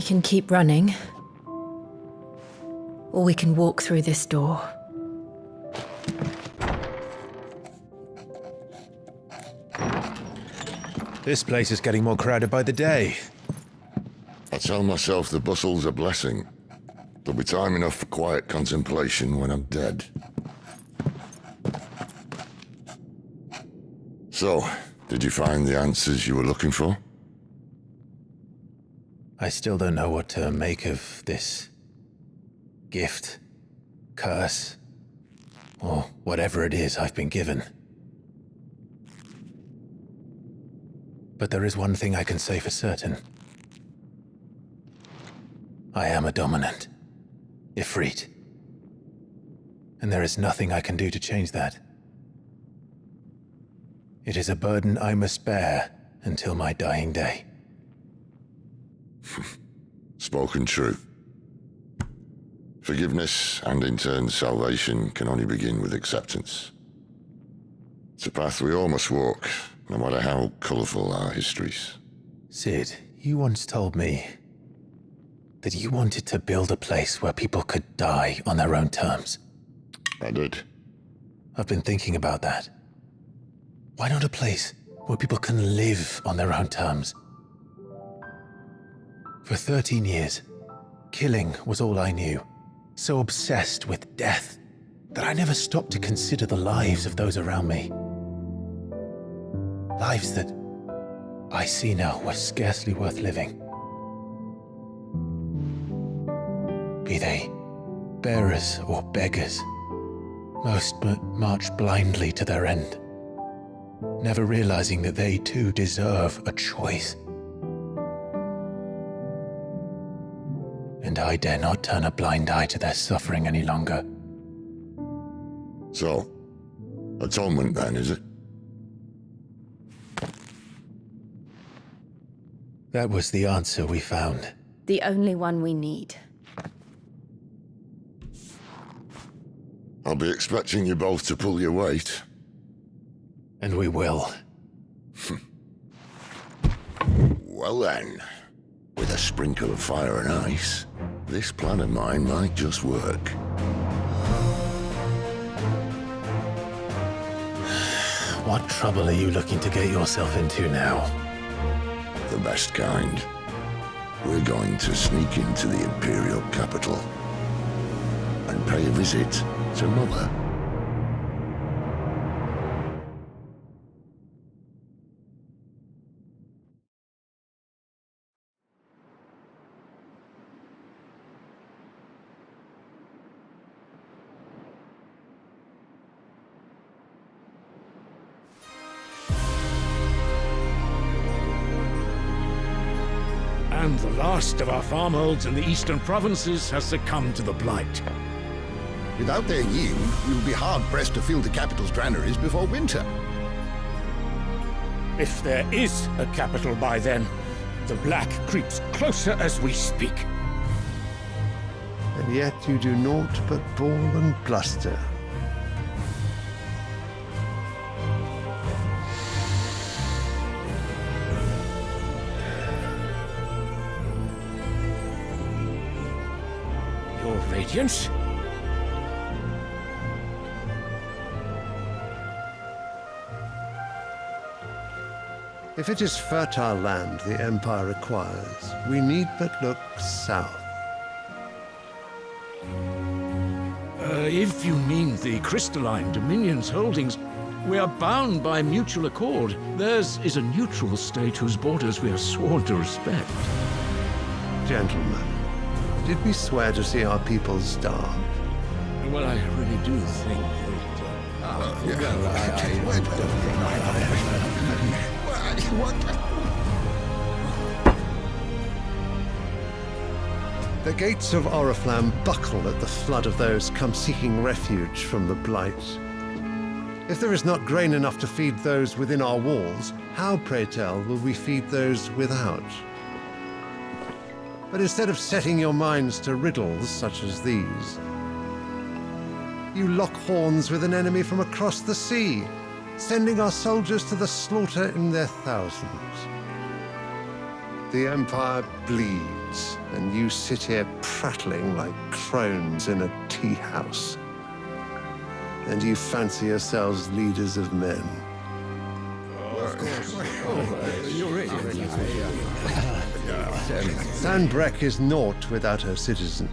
can keep running, or we can walk through this door. This place is getting more crowded by the day. I tell myself the bustle's a blessing. There'll be time enough for quiet contemplation when I'm dead. So, did you find the answers you were looking for? I still don't know what to make of this gift, curse, or whatever it is I've been given. But there is one thing I can say for certain. I am a dominant, Ifrit. And there is nothing I can do to change that. It is a burden I must bear until my dying day. Spoken true. Forgiveness, and in turn salvation, can only begin with acceptance. It's a path we all must walk, no matter how colourful our histories. Sid, you once told me that you wanted to build a place where people could die on their own terms. I did. I've been thinking about that. Why not a place where people can live on their own terms? For 13 years, killing was all I knew. So obsessed with death that I never stopped to consider the lives of those around me. Lives that I see now were scarcely worth living. Be they bearers or beggars, most march blindly to their end, never realizing that they too deserve a choice. And I dare not turn a blind eye to their suffering any longer. So, atonement then, is it? That was the answer we found. The only one we need. I'll be expecting you both to pull your weight. And we will. Well then, with a sprinkle of fire and ice, this plan of mine might just work. What trouble are you looking to get yourself into now? The best kind. We're going to sneak into the Imperial capital and pay a visit to Mother. And the last of our farmholds in the eastern provinces has succumbed to the blight. Without their yield, we will be hard-pressed to fill the capital's granaries before winter. If there is a capital by then, the black creeps closer as we speak. And yet you do naught but bawl and bluster. Your Radiance? If it is fertile land the Empire requires, we need but look south. If you mean the crystalline Dominion's holdings, we are bound by mutual accord. Theirs is a neutral state whose borders we are sworn to respect. Gentlemen, did we swear to see our people starve? Well, I really do think The gates of Oriflamme buckle at the flood of those come seeking refuge from the Blight. If there is not grain enough to feed those within our walls, how, pray tell, will we feed those without? But instead of setting your minds to riddles such as these, you lock horns with an enemy from across the sea, sending our soldiers to the slaughter in their thousands. The Empire bleeds, and you sit here prattling like crones in a tea house. And you fancy yourselves leaders of men. Sandbreck is naught without her citizens.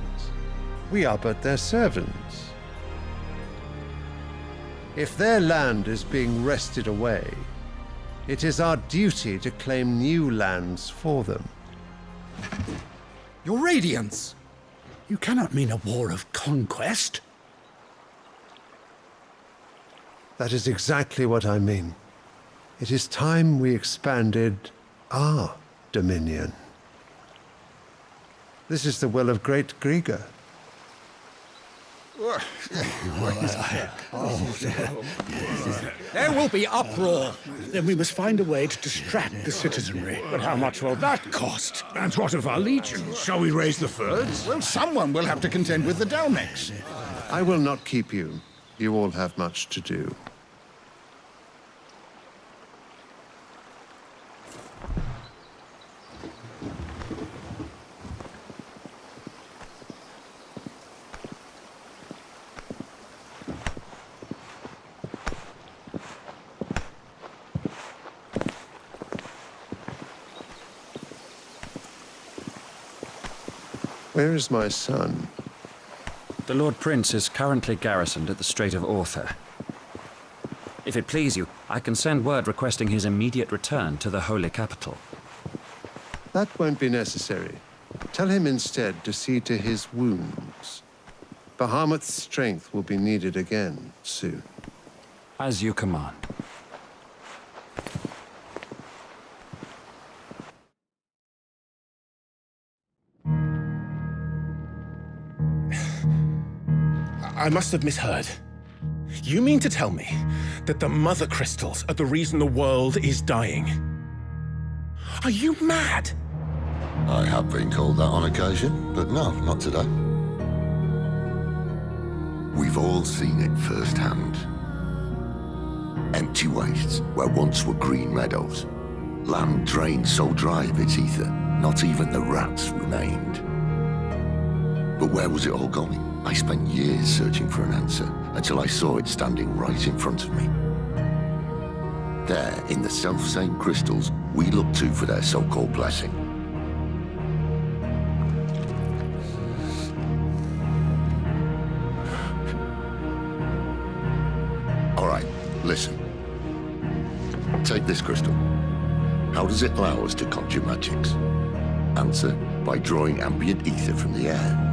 We are but their servants. If their land is being wrested away, it is our duty to claim new lands for them. Your Radiance! You cannot mean a war of conquest. That is exactly what I mean. It is time we expanded our dominion. This is the will of great Grieger. There will be uproar. Then we must find a way to distract the citizenry. But how much will that cost? And what of our legions? Shall we raise the thirds? Well, someone will have to contend with the Dalmex. I will not keep you. You all have much to do. Where is my son? The Lord Prince is currently garrisoned at the Strait of Arthur. If it please you, I can send word requesting his immediate return to the Holy Capital. That won't be necessary. Tell him instead to see to his wounds. Bahamut's strength will be needed again soon. As you command. I must have misheard. You mean to tell me that the mother crystals are the reason the world is dying? Are you mad? I have been called that on occasion, but no, not today. We've all seen it firsthand. Empty wastes where once were green meadows. Land drained so dry of its ether, not even the rats remained. But where was it all going? I spent years searching for an answer until I saw it standing right in front of me. There, in the self-same crystals we look to for their so-called blessing. All right, listen. Take this crystal. How does it allow us to conjure magics? Answer, by drawing ambient ether from the air.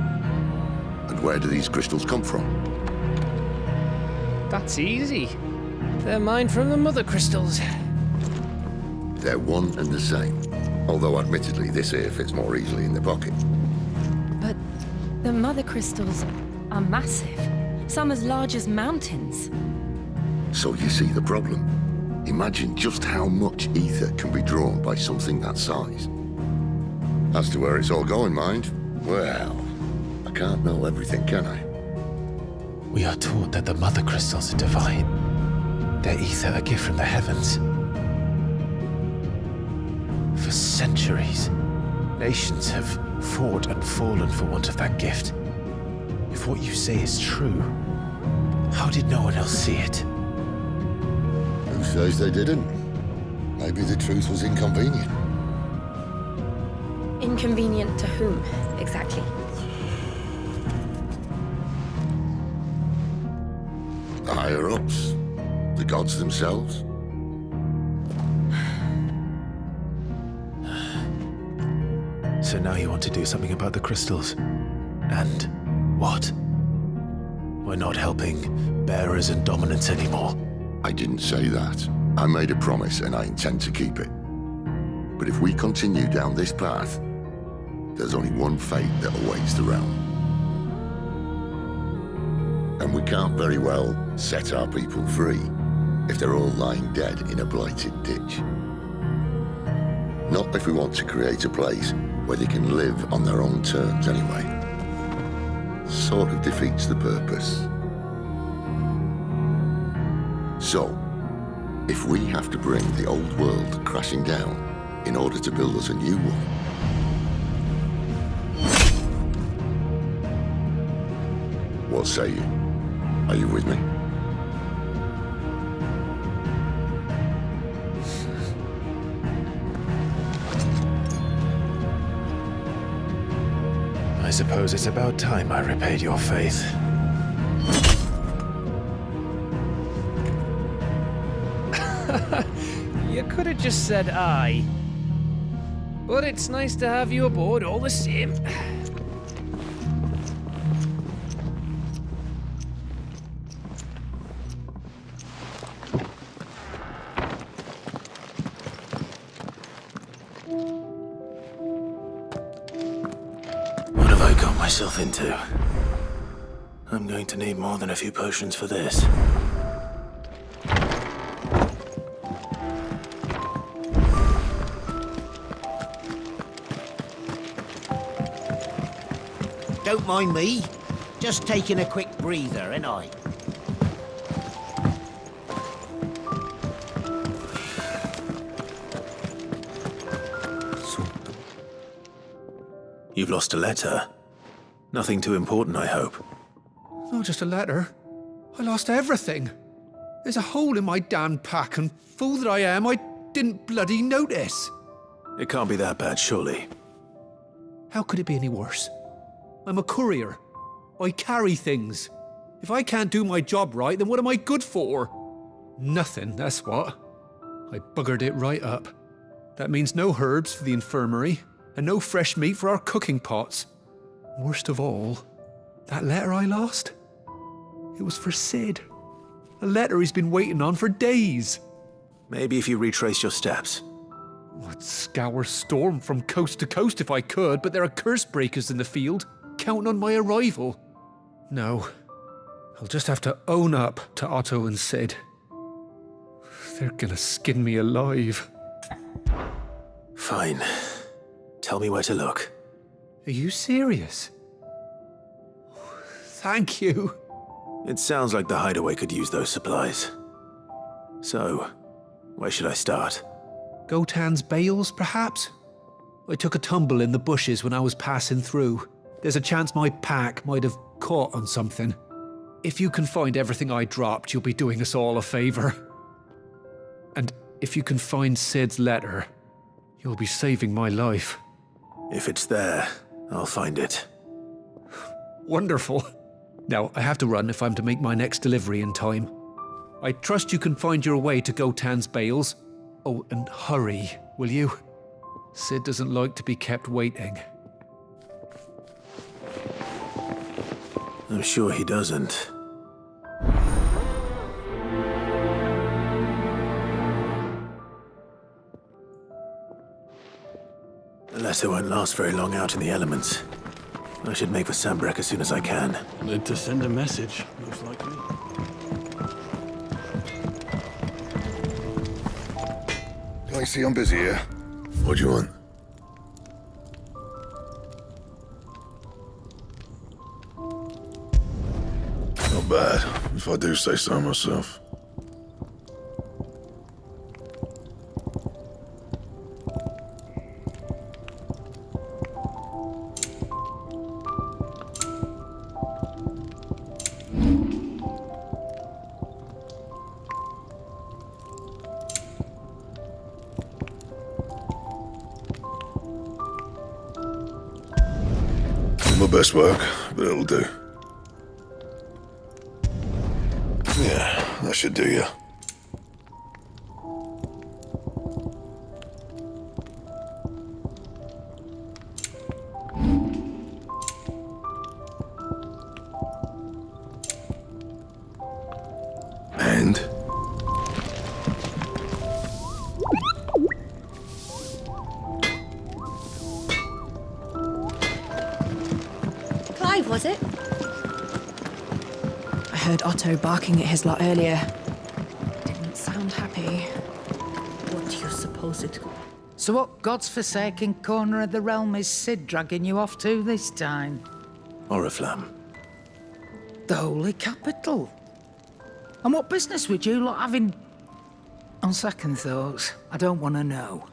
And where do these crystals come from? That's easy. They're mine from the mother crystals. They're one and the same. Although admittedly this here fits more easily in the pocket. But the mother crystals are massive. Some as large as mountains. So you see the problem. Imagine just how much ether can be drawn by something that size. As to where it's all going, mind, well, I can't know everything, can I? We are taught that the mother crystals are divine. Their ether a gift from the heavens. For centuries, nations have fought and fallen for want of that gift. If what you say is true, how did no one else see it? Who says they didn't? Maybe the truth was inconvenient. Inconvenient to whom, exactly? The higher-ups, the gods themselves. So now you want to do something about the crystals. And what? We're not helping bearers and dominants anymore. I didn't say that. I made a promise and I intend to keep it. But if we continue down this path, there's only one fate that awaits the realm. And we can't very well set our people free if they're all lying dead in a blighted ditch. Not if we want to create a place where they can live on their own terms anyway. Sort of defeats the purpose. So, if we have to bring the old world crashing down in order to build us a new one, What say you? Are you with me? I suppose it's about time I repaid your faith. You could have just said aye. But it's nice to have you aboard all the same. What have I got myself into? I'm going to need more than a few potions for this. Don't mind me. Just taking a quick breather, ain't I? You've lost a letter. Nothing too important, I hope. Not just a letter. I lost everything. There's a hole in my damn pack, and fool that I am, I didn't bloody notice. It can't be that bad, surely. How could it be any worse? I'm a courier. I carry things. If I can't do my job right, then what am I good for? Nothing, that's what. I buggered it right up. That means no herbs for the infirmary, and no fresh meat for our cooking pots. Worst of all, that letter I lost? It was for Sid. A letter he's been waiting on for days. Maybe if you retrace your steps. I'd scour Storm from coast to coast if I could, but there are curse breakers in the field, counting on my arrival. No, I'll just have to own up to Otto and Sid. They're gonna skin me alive. Fine. Tell me where to look. Are you serious? Thank you. It sounds like the hideaway could use those supplies. So, where should I start? Gotan's bales, perhaps? I took a tumble in the bushes when I was passing through. There's a chance my pack might have caught on something. If you can find everything I dropped, you'll be doing us all a favor. And if you can find Sid's letter, you'll be saving my life. If it's there, I'll find it. Wonderful. Now, I have to run if I'm to make my next delivery in time. I trust you can find your way to Gotan's bales. Oh, and hurry, will you? Sid doesn't like to be kept waiting. I'm sure he doesn't. The letter won't last very long out in the elements. I should make for Sambrek as soon as I can. Need to send a message, most likely. I see I'm busy here. What do you want? Not bad, if I do say so myself. My best work, but it'll do. Yeah, that should do you. And? Was it? I heard Otto barking at his lot earlier. Didn't sound happy. What do you suppose it... So what God's forsaken corner of the realm is Sid dragging you off to this time? Oriflamme. The Holy Capital. And what business would you lot having... On second thoughts, I don't want to know.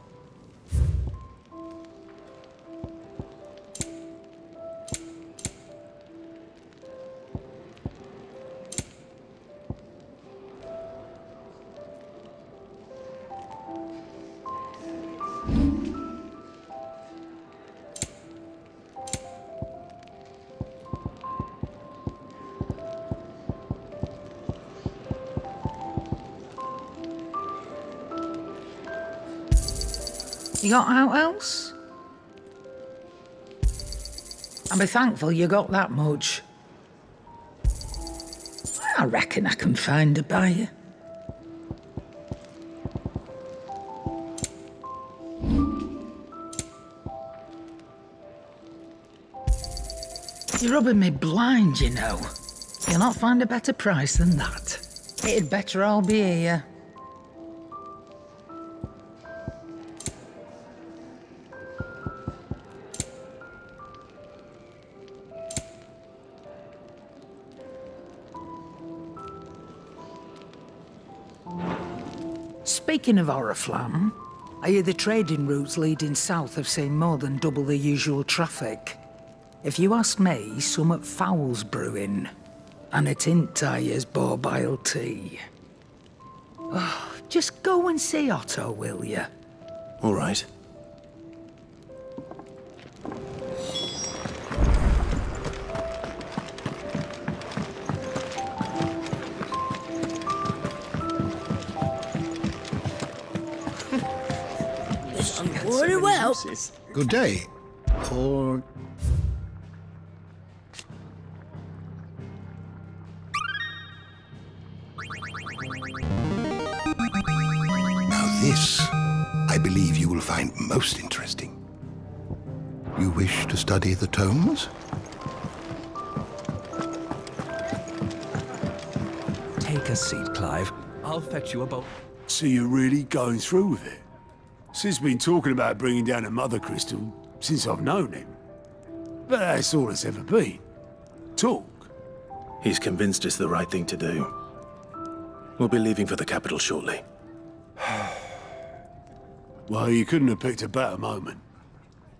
You got out else? I'll be thankful you got that much. I reckon I can find a buyer. You're rubbing me blind, you know. You'll not find a better price than that. It'd better all be here. Speaking of Oriflamme, I hear the trading routes leading south have seen more than double the usual traffic. If you ask me, summat foul's brewing. And it ain't Tyre's borbile tea. Oh, just go and see Otto, will you? All right. Very well. Good day. Or... Now this, I believe you will find most interesting. You wish to study the tomes? Take a seat, Clive. I'll fetch you a boat. So you're really going through with it? Sid's been talking about bringing down a mother crystal since I've known him. But that's all it's ever been. Talk. He's convinced it's the right thing to do. We'll be leaving for the capital shortly. Well, you couldn't have picked a better moment.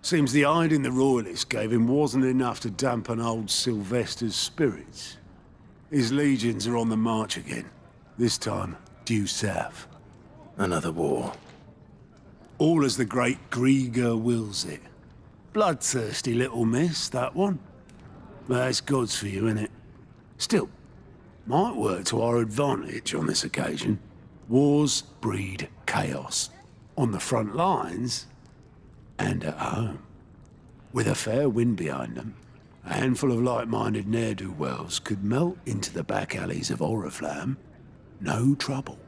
Seems the hiding the royalists gave him wasn't enough to dampen old Sylvester's spirits. His legions are on the march again. This time, due south. Another war. All as the great Grieger wills it. Bloodthirsty little miss, that one. But that's God's for you, innit? Still, might work to our advantage on this occasion. Wars breed chaos. On the front lines, and at home. With a fair wind behind them, a handful of like-minded ne'er-do-wells could melt into the back alleys of Oriflamme. No trouble.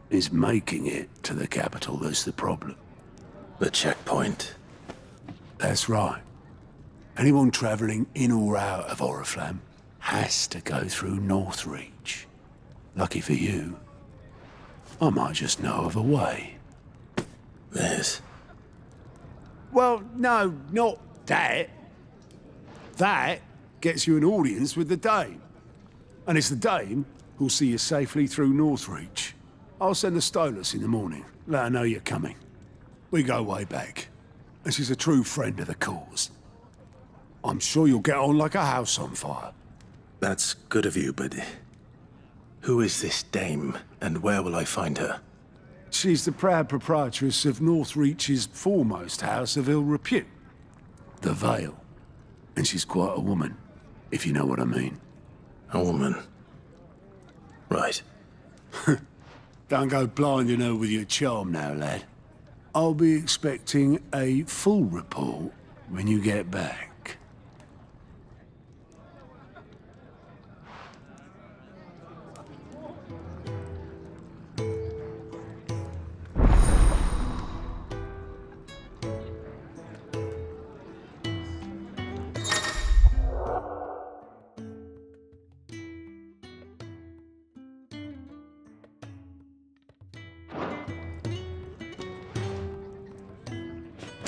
It's making it to the capital that's the problem. The checkpoint. That's right. Anyone travelling in or out of Oriflamme has to go through Northreach. Lucky for you, I might just know of a way. There's... Well, no, not that. That gets you an audience with the Dame. And it's the Dame who'll see you safely through Northreach. I'll send the Stolas in the morning. Let her know you're coming. We go way back. And she's a true friend of the cause. I'm sure you'll get on like a house on fire. That's good of you, but... who is this Dame, and where will I find her? She's the proud proprietress of Northreach's foremost house of ill repute. The Vale. And she's quite a woman, if you know what I mean. A woman? Right. Don't go blinding her with your charm now, lad. I'll be expecting a full report when you get back.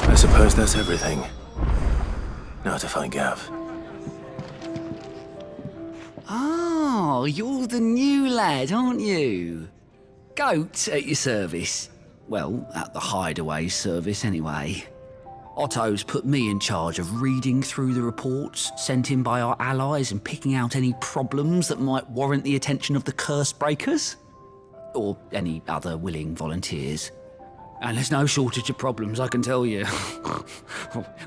I suppose that's everything. Now to find Gav. Oh, you're the new lad, aren't you? Goat at your service. Well, at the hideaway service anyway. Otto's put me in charge of reading through the reports sent in by our allies and picking out any problems that might warrant the attention of the curse breakers. Or any other willing volunteers. And there's no shortage of problems, I can tell you.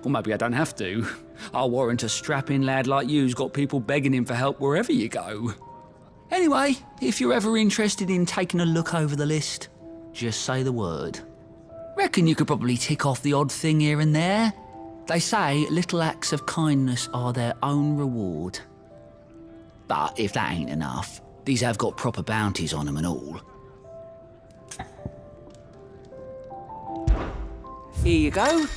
Or maybe I don't have to. I'll warrant a strapping lad like you's got people begging him for help wherever you go. Anyway, if you're ever interested in taking a look over the list, just say the word. Reckon you could probably tick off the odd thing here and there. They say little acts of kindness are their own reward. But if that ain't enough, these have got proper bounties on them and all. Here you go.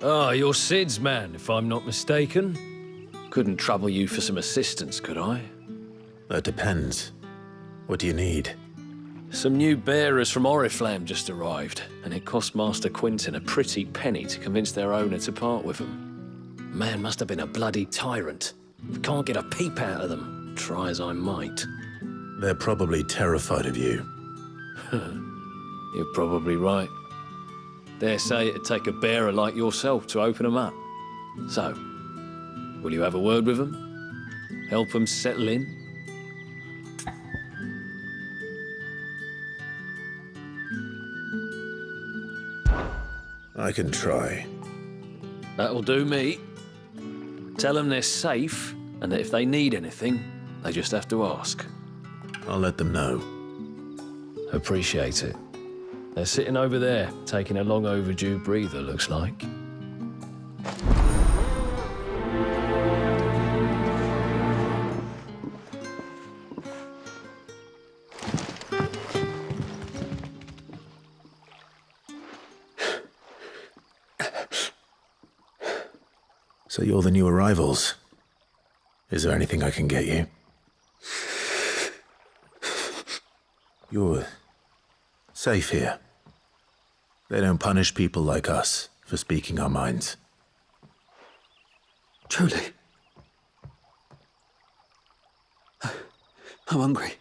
Ah, you're Sid's man, if I'm not mistaken. Couldn't trouble you for some assistance, could I? That depends. What do you need? Some new bearers from Oriflamme just arrived, and it cost Master Quinton a pretty penny to convince their owner to part with them. Man must have been a bloody tyrant. We can't get a peep out of them, try as I might. They're probably terrified of you. You're probably right. Dare say it'd take a bearer like yourself to open them up. So, will you have a word with them? Help them settle in? I can try. That'll do me. Tell them they're safe, and that if they need anything, they just have to ask. I'll let them know. Appreciate it. They're sitting over there, taking a long overdue breather, looks like. So you're the new arrivals. Is there anything I can get you? You're safe here. They don't punish people like us for speaking our minds. Truly. I'm hungry.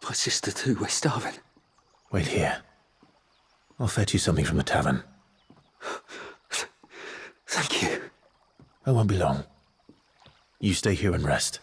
My sister too, we're starving. Wait here. I'll fetch you something from the tavern. Thank you. I won't be long. You stay here and rest.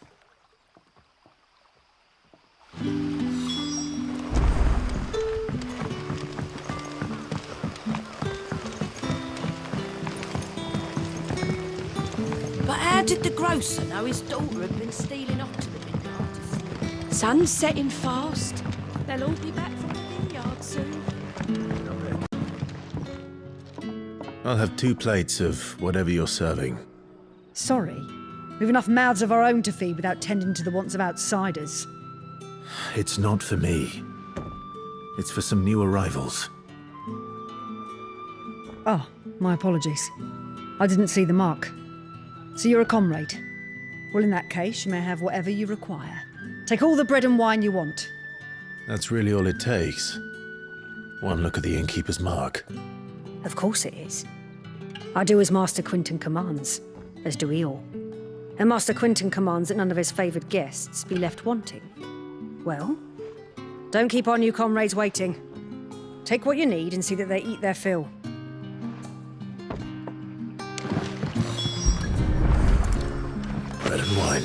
But how did the grocer know his daughter had been stealing off to the vineyards? Sun's setting fast. They'll all be back from the vineyard soon. I'll have 2 plates of whatever you're serving. Sorry. We've enough mouths of our own to feed without tending to the wants of outsiders. It's not for me. It's for some new arrivals. Oh, my apologies. I didn't see the mark. So you're a comrade. Well, in that case, you may have whatever you require. Take all the bread and wine you want. That's really all it takes. One look at the innkeeper's mark. Of course it is. I do as Master Quinton commands, as do we all. And Master Quinton commands that none of his favoured guests be left wanting. Well, don't keep our new comrades waiting. Take what you need and see that they eat their fill. Bread and wine.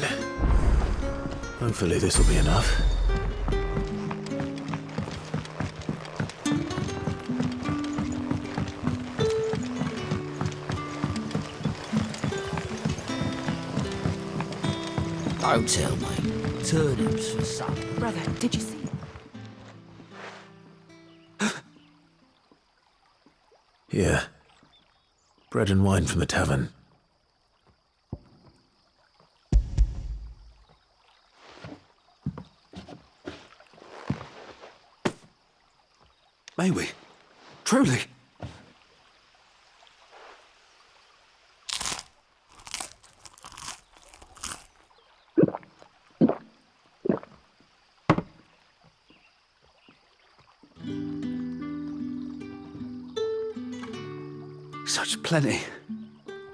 Hopefully this will be enough. Don't tell me. Turnips for supper. Brother, did you see it? Here. Bread and wine from the tavern. May we? Truly? Such plenty.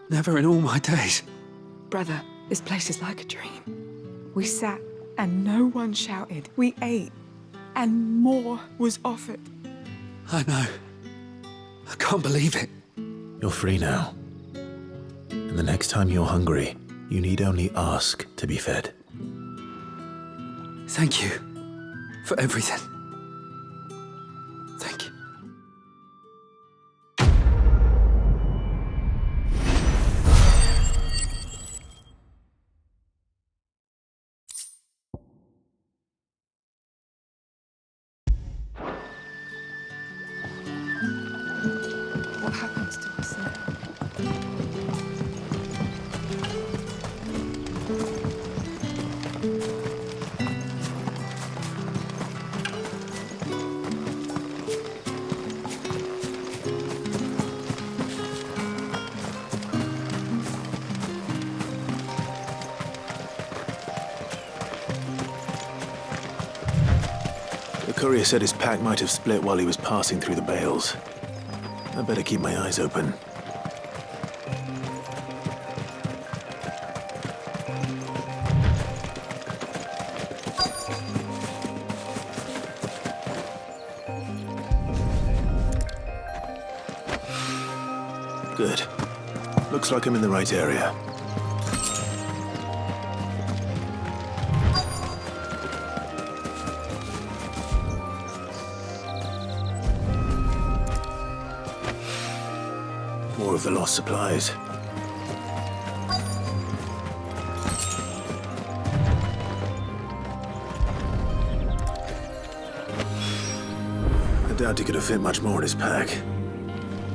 Never in all my days. Brother, this place is like a dream. We sat and no one shouted. We ate And more was offered. I know. I can't believe it. You're free now. And the next time you're hungry, you need only ask to be fed. Thank you for everything. Thank you. What happens to us now? The courier said his pack might have split while he was passing through the bales. I better keep my eyes open. Good. Looks like I'm in the right area. More of the lost supplies. I doubt he could have fit much more in his pack.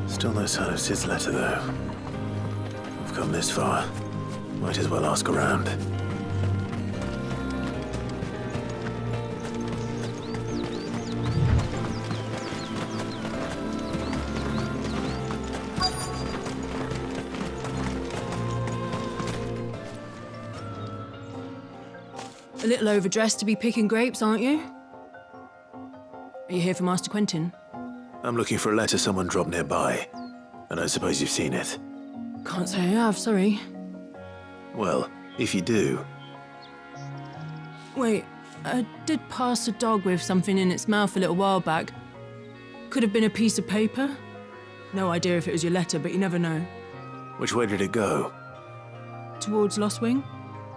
Still no sign of Sid's letter, though. I've come this far. Might as well ask around. A little overdressed to be picking grapes, aren't you? Are you here for Master Quentin? I'm looking for a letter someone dropped nearby. And I suppose you've seen it. Can't say I have, sorry. Well, if you do... Wait, I did pass a dog with something in its mouth a little while back. Could have been a piece of paper. No idea if it was your letter, but you never know. Which way did it go? Towards Lost Wing?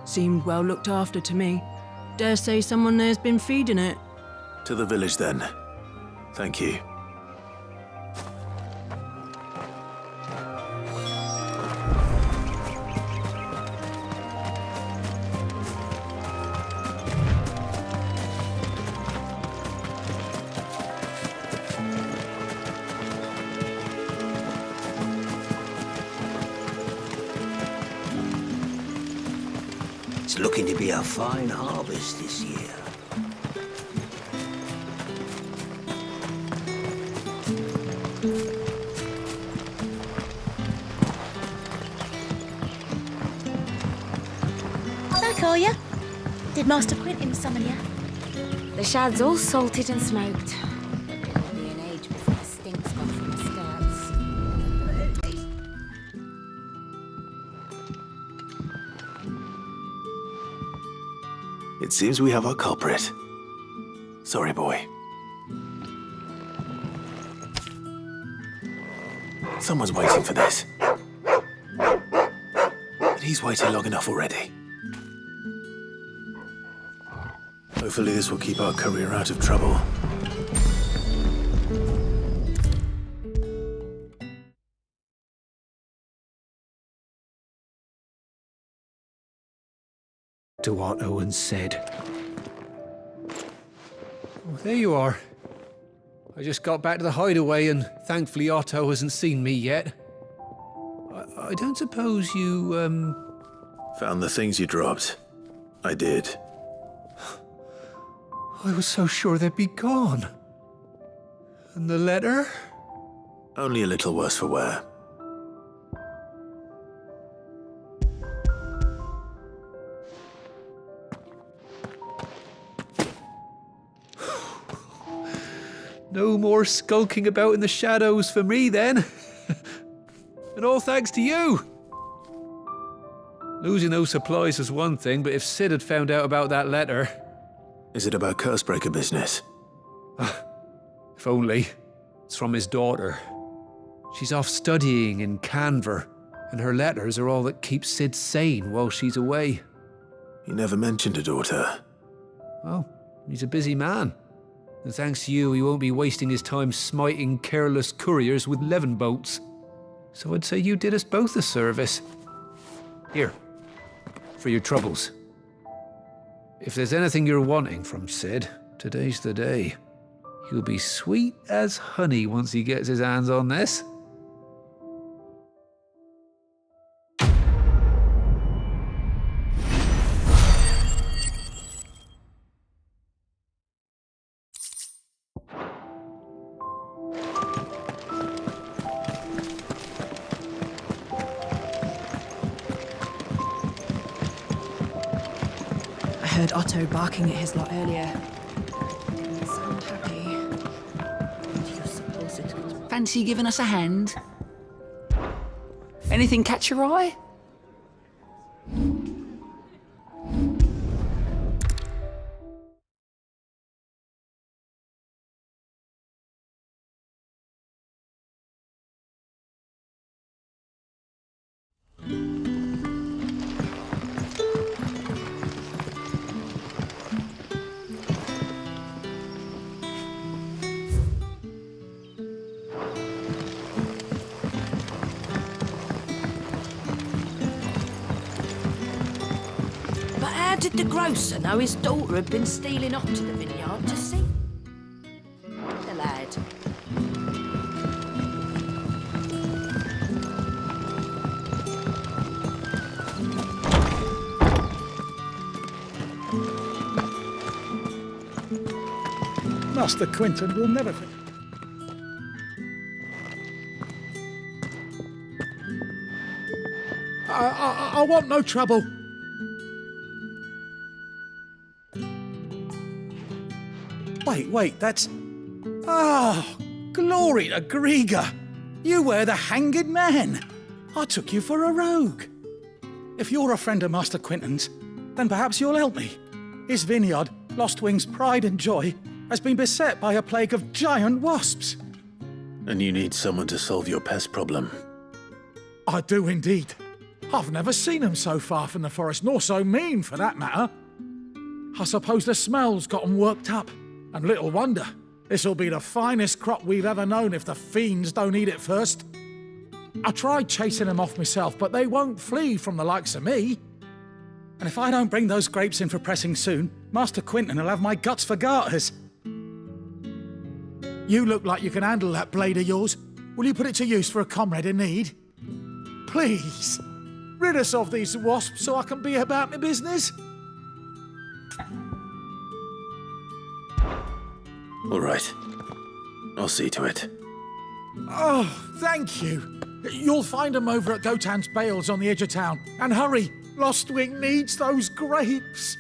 Seemed well looked after to me. Dare say someone there's been feeding it. To the village, then. Thank you. It's looking to be a fine harvest this year. Back, are ya? Did Master Quentin summon ya? The shad's all salted and smoked. It'll be an age before the stink's gone from the skirts. It seems we have our culprit. Sorry, boy. Someone's waiting for this. And he's waited long enough already. Hopefully this will keep our courier out of trouble. To what Owen said. Oh, there you are. I just got back to the hideaway and thankfully Otto hasn't seen me yet. I don't suppose you, Found the things you dropped. I did. I was so sure they'd be gone. And the letter? Only a little worse for wear. No more skulking about in the shadows for me, then. And all thanks to you. Losing those supplies was one thing, but if Sid had found out about that letter... Is it about Cursebreaker business? If only. It's from his daughter. She's off studying in Canver, and her letters are all that keeps Sid sane while she's away. You never mentioned a daughter. Well, he's a busy man. And thanks to you, he won't be wasting his time smiting careless couriers with levin boats. So I'd say you did us both a service. Here, for your troubles. If there's anything you're wanting from Sid, today's the day. He'll be sweet as honey once he gets his hands on this. I heard Otto barking at his lot earlier. Didn't sound happy. Do you suppose it could fancy giving us a hand? Anything catch your eye? Did the grocer know his daughter had been stealing off to the vineyard to see? The lad. Master Quinton will never... I want no trouble. Wait, that's... Oh, glory to Griga! You were the hanged man! I took you for a rogue. If you're a friend of Master Quinton's, then perhaps you'll help me. His vineyard, Lostwing's pride and joy, has been beset by a plague of giant wasps. And you need someone to solve your pest problem. I do indeed. I've never seen them so far from the forest, nor so mean, for that matter. I suppose the smell's got 'em worked up. And little wonder. This'll be the finest crop we've ever known if the fiends don't eat it first. I tried chasing them off myself, but they won't flee from the likes of me. And if I don't bring those grapes in for pressing soon, Master Quinton will have my guts for garters. You look like you can handle that blade of yours. Will you put it to use for a comrade in need? Please, rid us of these wasps so I can be about my business. All right. I'll see to it. Oh, thank you. You'll find them over at Gotan's Bales on the edge of town. And hurry, Lostwing needs those grapes.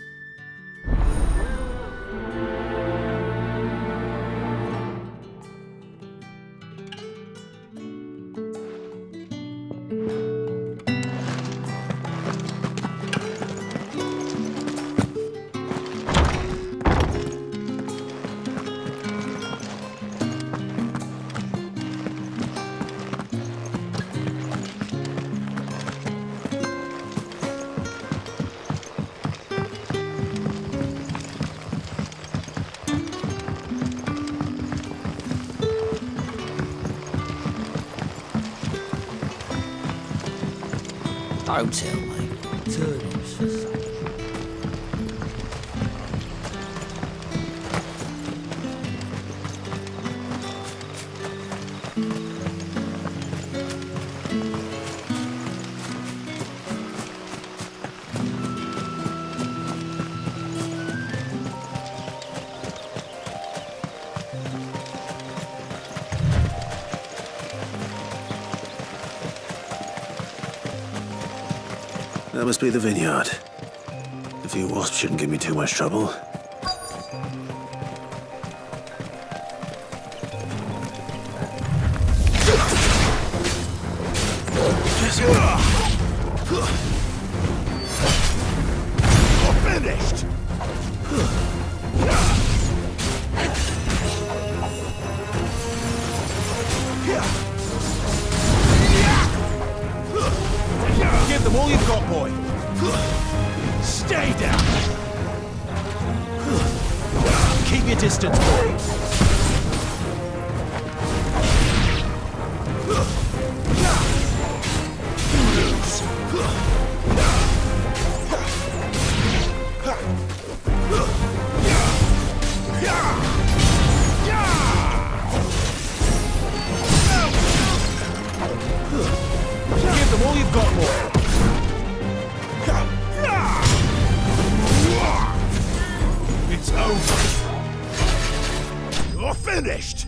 Don't tell me. Turnips for sale. That must be the vineyard. A few wasps shouldn't give me too much trouble. Finished! them all you've got, boy. Stay down. Keep your distance, boy. Give them all you've got, boy. It's over. You're finished.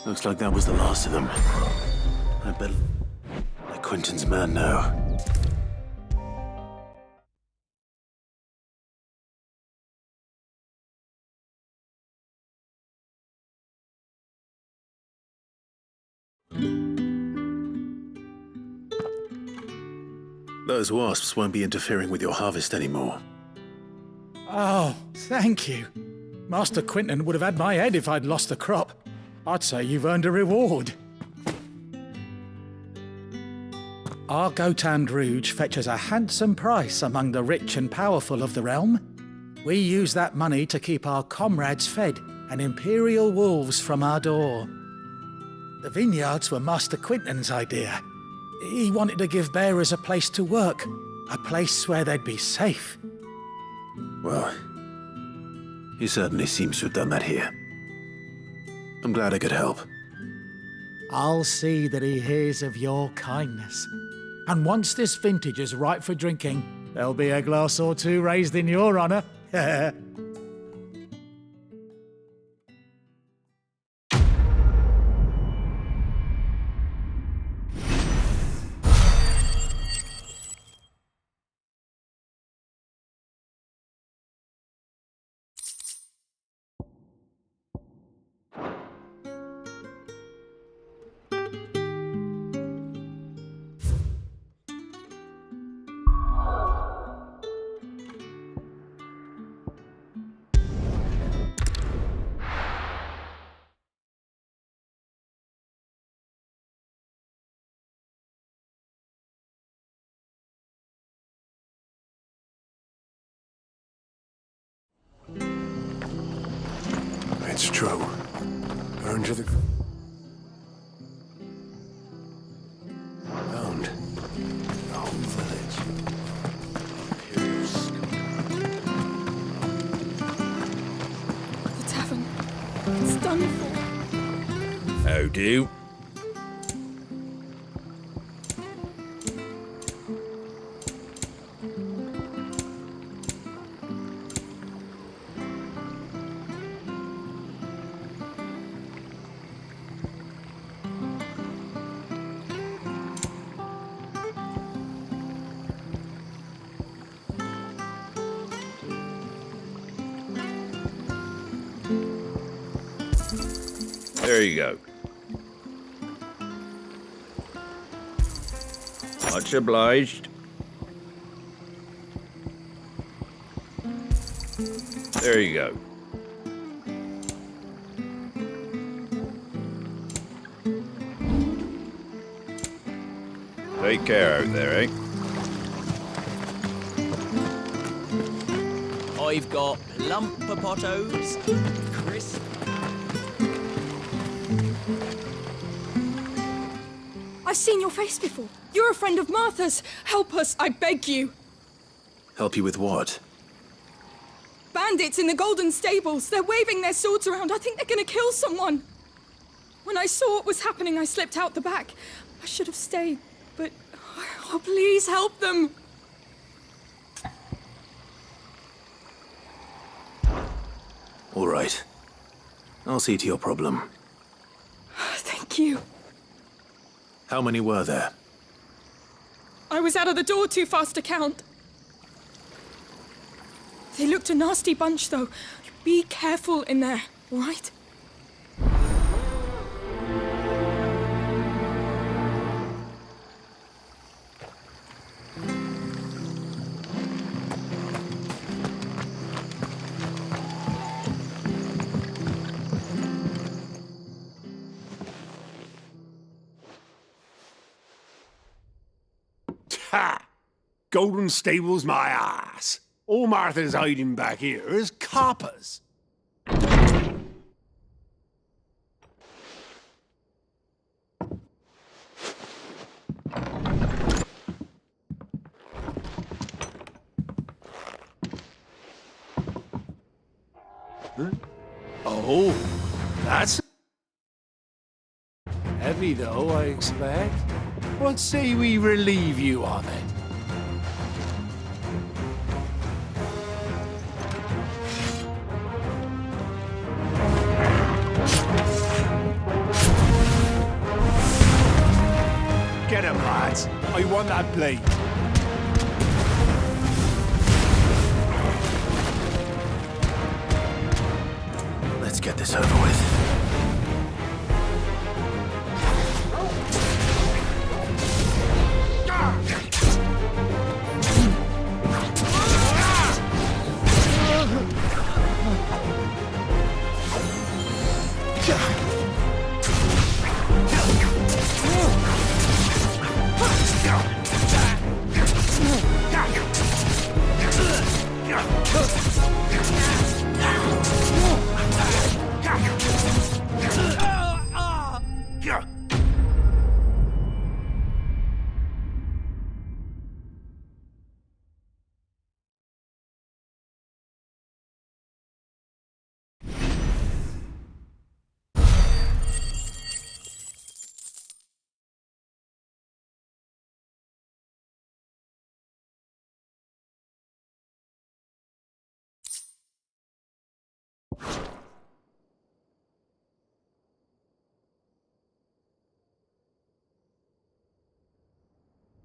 Looks like that was the last of them. I bet let Quentin's man know. Those wasps won't be interfering with your harvest anymore. Oh, thank you. Master Quentin would have had my head if I'd lost the crop. I'd say you've earned a reward. Our Gotand Rouge fetches a handsome price among the rich and powerful of the realm. We use that money to keep our comrades fed and imperial wolves from our door. The vineyards were Master Quentin's idea. He wanted to give bearers a place to work, a place where they'd be safe. Well, he certainly seems to have done that here. I'm glad I could help. I'll see that he hears of your kindness. And once this vintage is ripe for drinking, there'll be a glass or two raised in your honour. It's true. Burn to the... Found. The whole village. Imperial skunk. The tavern. It's done for. How do? There you go. Much obliged. There you go. Take care out there, eh? I've got lump potatoes, crisp. I've seen your face before. You're a friend of Martha's. Help us, I beg you. Help you with what? Bandits in the Golden Stables. They're waving their swords around. I think they're gonna kill someone. When I saw what was happening, I slipped out the back. I should have stayed, but... Oh, please help them. All right. I'll see to your problem. Thank you. How many were there? I was out of the door too fast to count. They looked a nasty bunch, though. Be careful in there, all right? Ha! Golden Stables my ass. All Martha's hiding back here is coppers. Huh? Oh, that's heavy though, I expect. What say we relieve you of it? Get him, lads. I want that blade. Let's get this over with.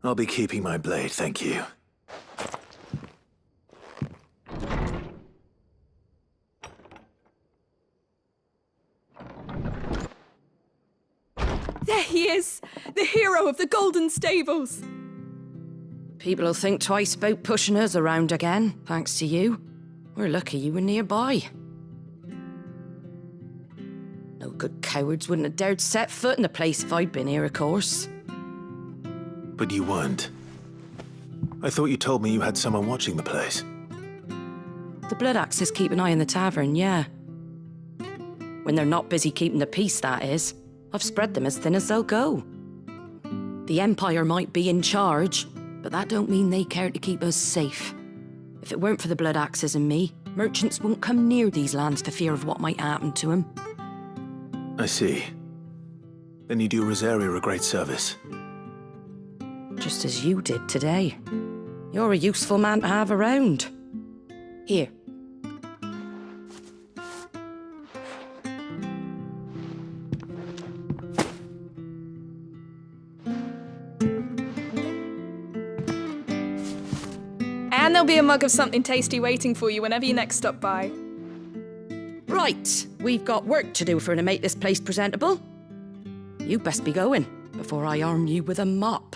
I'll be keeping my blade, thank you. There he is! The hero of the Golden Stables! People will think twice about pushing us around again, thanks to you. We're lucky you were nearby. No good cowards wouldn't have dared set foot in the place if I'd been here, of course. But you weren't. I thought you told me you had someone watching the place. The Blood Axes keep an eye on the tavern, yeah. When they're not busy keeping the peace, that is. I've spread them as thin as they'll go. The Empire might be in charge, but that don't mean they care to keep us safe. If it weren't for the Blood Axes and me, merchants won't come near these lands for fear of what might happen to them. I see. Then you do Rosaria a great service. Just as you did today. You're a useful man to have around. Here. And there'll be a mug of something tasty waiting for you whenever you next stop by. Right, we've got work to do for to make this place presentable. You best be going before I arm you with a mop.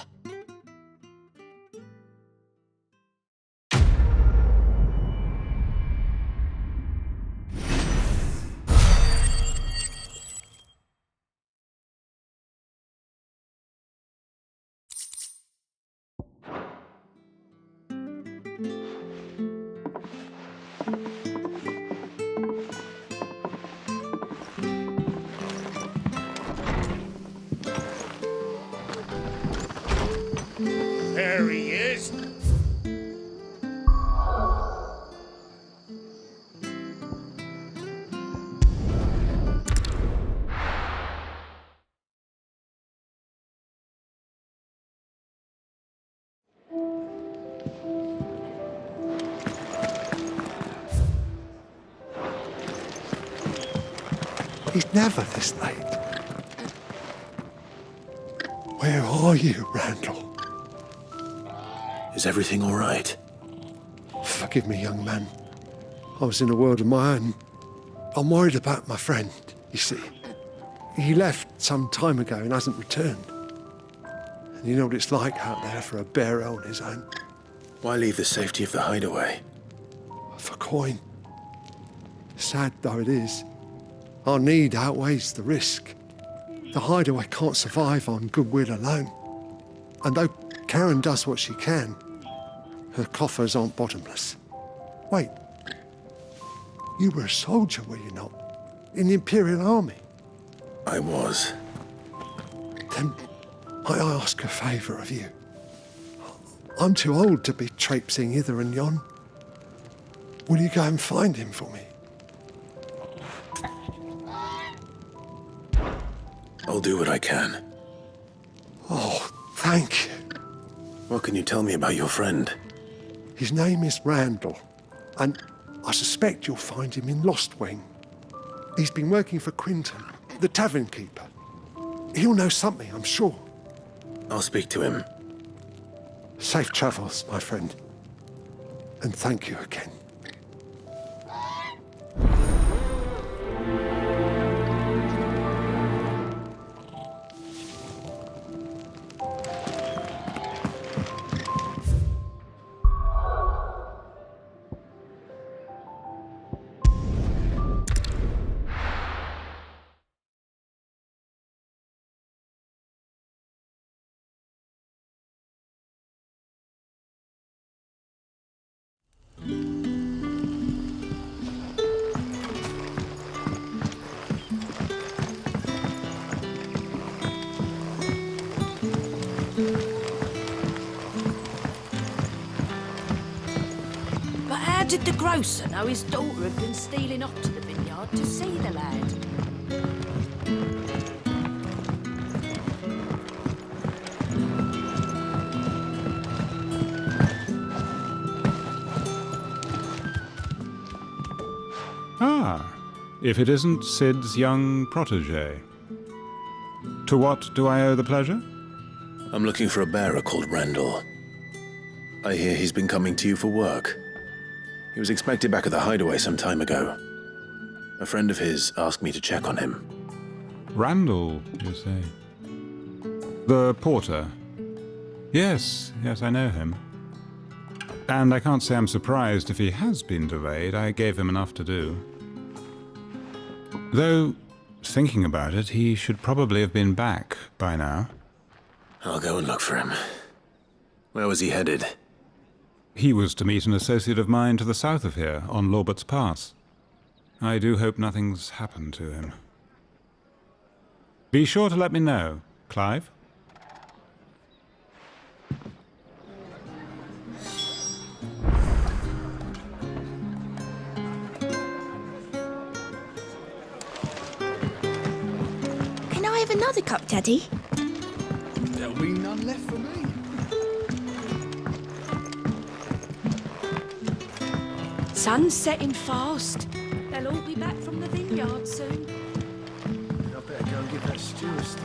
There he is. He's never this late. Where are you, Randall? Is everything all right? Forgive me, young man. I was in a world of my own. I'm worried about my friend, you see. He left some time ago and hasn't returned. And you know what it's like out there for a bearer on his own. Why leave the safety of the hideaway? For coin. Sad though it is, our need outweighs the risk. The hideaway can't survive on goodwill alone. And though Karen does what she can. Her coffers aren't bottomless. Wait. You were a soldier, were you not? In the Imperial Army? I was. Then might I ask a favour of you? I'm too old to be traipsing hither and yon. Will you go and find him for me? I'll do what I can. Oh, thank you. What can you tell me about your friend? His name is Randall, and I suspect you'll find him in Lost Wing. He's been working for Quinton, the tavern keeper. He'll know something, I'm sure. I'll speak to him. Safe travels, my friend. And thank you again. But how did the grocer know his daughter had been stealing off to the vineyard to see the lad? Ah, if it isn't Sid's young protege. To what do I owe the pleasure? I'm looking for a bearer called Randall. I hear he's been coming to you for work. He was expected back at the hideaway some time ago. A friend of his asked me to check on him. Randall, you say? The porter? Yes, I know him. And I can't say I'm surprised if he has been delayed. I gave him enough to do. Though, thinking about it, he should probably have been back by now. I'll go and look for him. Where was he headed? He was to meet an associate of mine to the south of here, on Lorbert's Pass. I do hope nothing's happened to him. Be sure to let me know, Clive. Can I have another cup, Daddy? There'll be none left for me. Sun's setting fast. They'll all be back from the vineyard soon. I better go and give that stew a stir.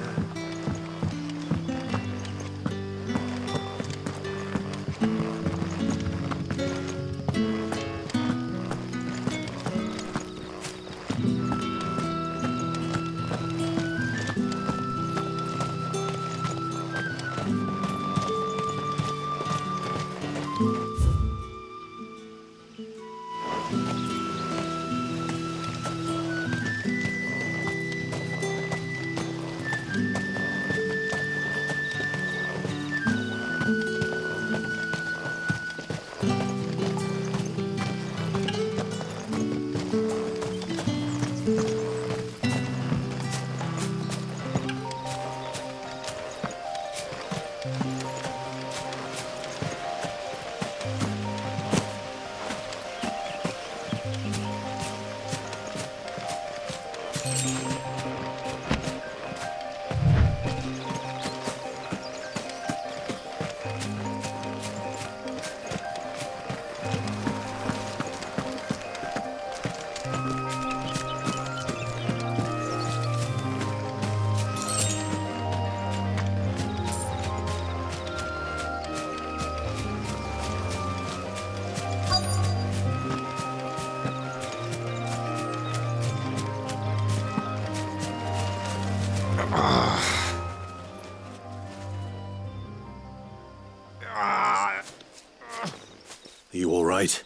Are you all right?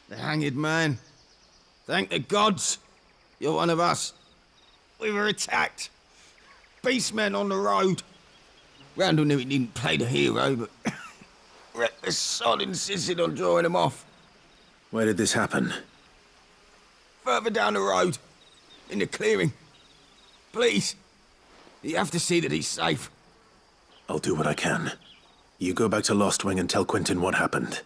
The hanged man. Thank the gods. You're one of us. We were attacked. Beastmen on the road. Randall knew he didn't play the hero, but the sod insisted on drawing him off. Where did this happen? Further down the road. In the clearing. Please. You have to see that he's safe. I'll do what I can. You go back to Lost Wing and tell Quentin what happened.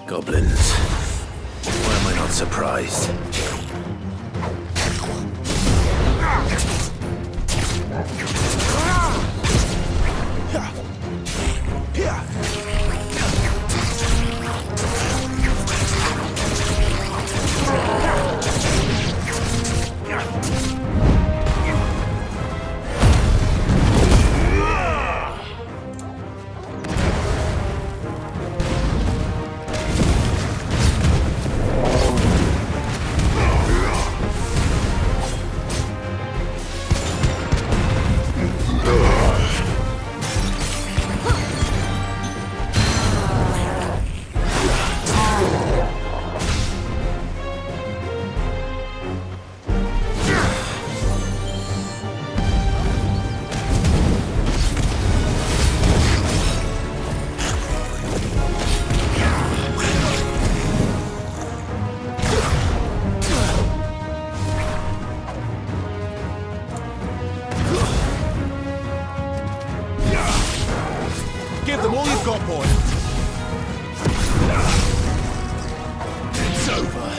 Goblins. Why am I not surprised? Give them all you've got, boy. It's over.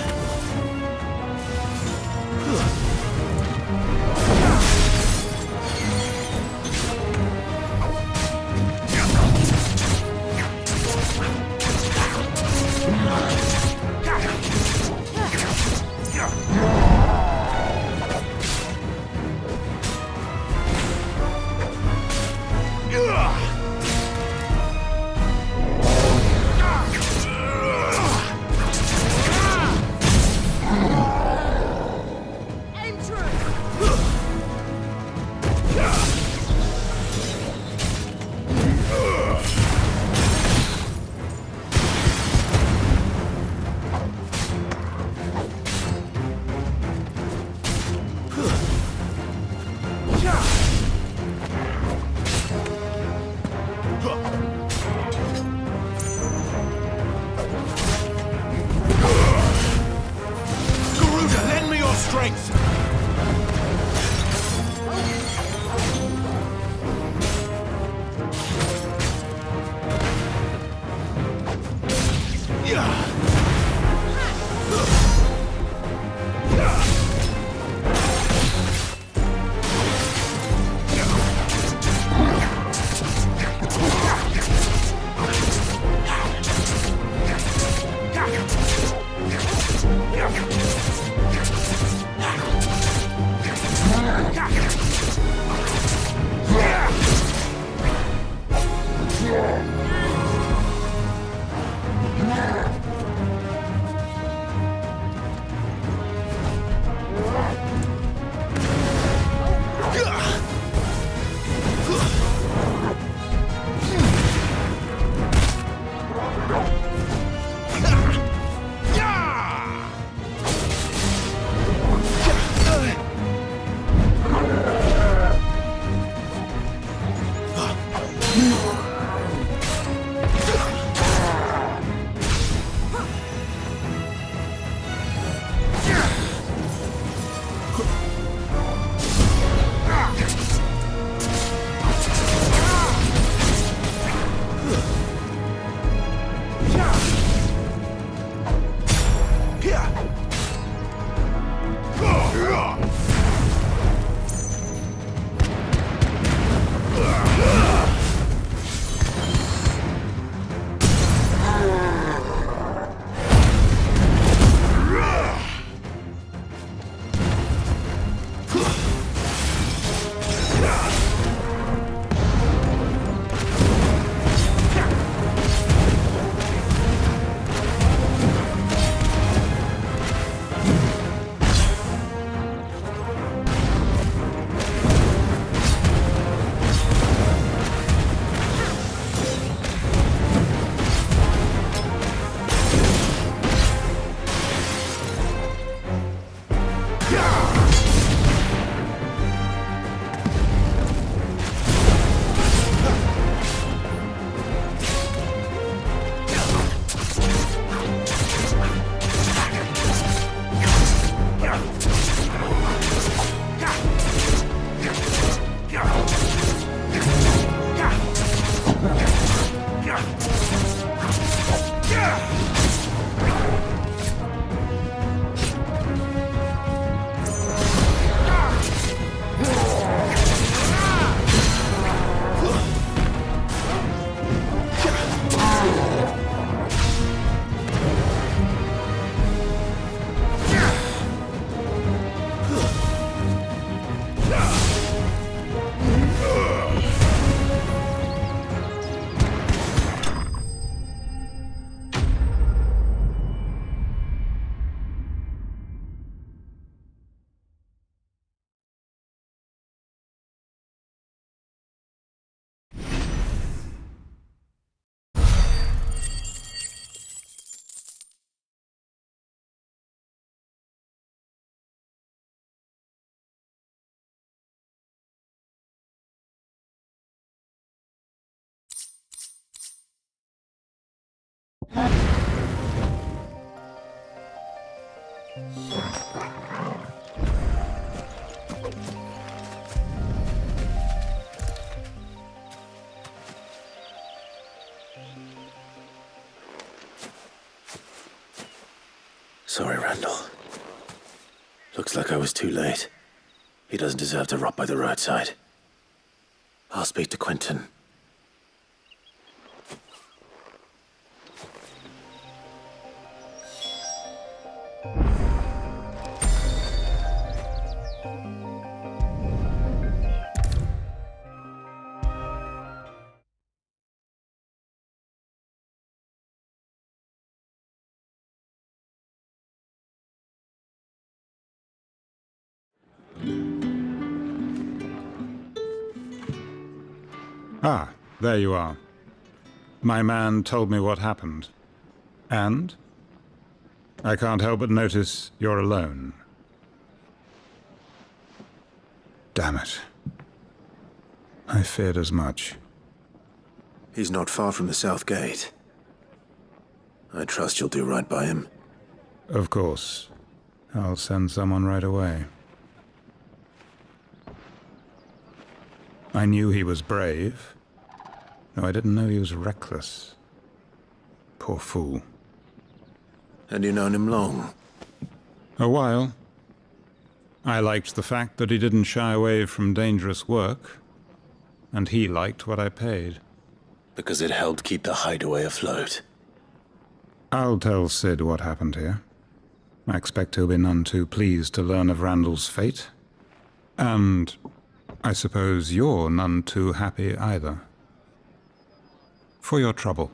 Sorry, Randall. Looks like I was too late. He doesn't deserve to rot by the roadside. I'll speak to Quentin. Ah, there you are. My man told me what happened. And? I can't help but notice you're alone. Damn it. I feared as much. He's not far from the south gate. I trust you'll do right by him. Of course. I'll send someone right away. I knew he was brave. No, I didn't know he was reckless. Poor fool. And you known him long? A while. I liked the fact that he didn't shy away from dangerous work, and he liked what I paid. Because it helped keep the hideaway afloat. I'll tell Sid what happened here. I expect he'll be none too pleased to learn of Randall's fate. And I suppose you're none too happy either. For your trouble.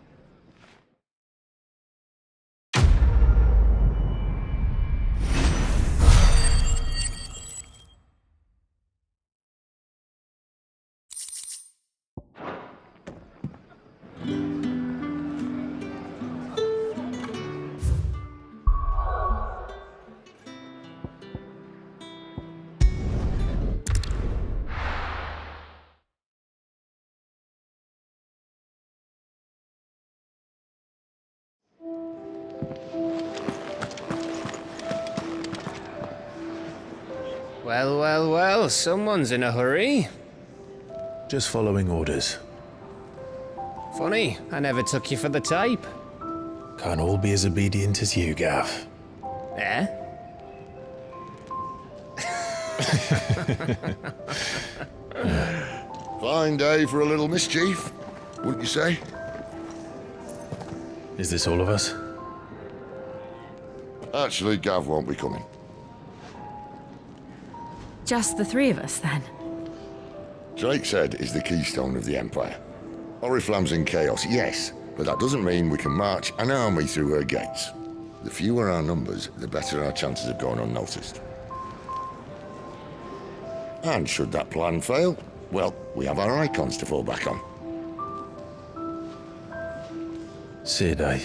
Well, well, well, someone's in a hurry. Just following orders. Funny, I never took you for the type. Can't all be as obedient as you, Gav. Eh? Fine day for a little mischief, wouldn't you say? Is this all of us? Actually, Gav won't be coming. Just the three of us, then? Drake's Head is the keystone of the Empire. Oriflamme's in chaos, yes, but that doesn't mean we can march an army through her gates. The fewer our numbers, the better our chances of going unnoticed. And should that plan fail, well, we have our icons to fall back on. Sid, I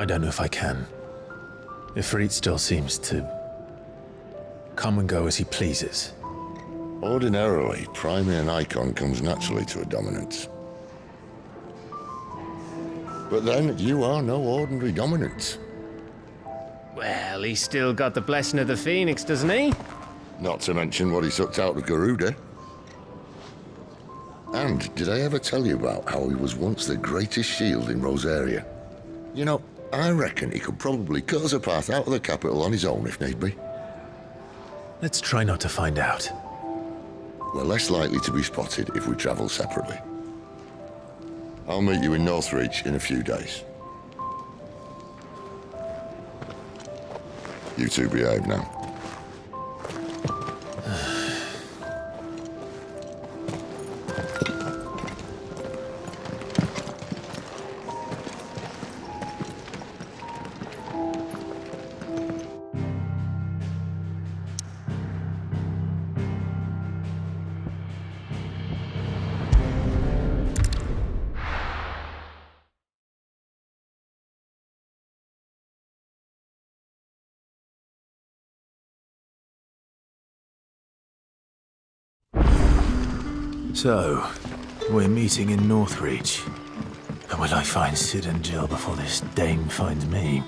don't know if I can. Ifrit still seems to come and go as he pleases. Ordinarily, priming an icon comes naturally to a dominance. But then, you are no ordinary dominance. Well, he's still got the blessing of the Phoenix, doesn't he? Not to mention what he sucked out of Garuda. And did I ever tell you about how he was once the greatest shield in Rosaria? You know, I reckon he could probably cut us a path out of the capital on his own if need be. Let's try not to find out. We're less likely to be spotted if we travel separately. I'll meet you in Northreach in a few days. You two behave now. So, we're meeting in Northreach. And will I find Sid and Jill before this dame finds me?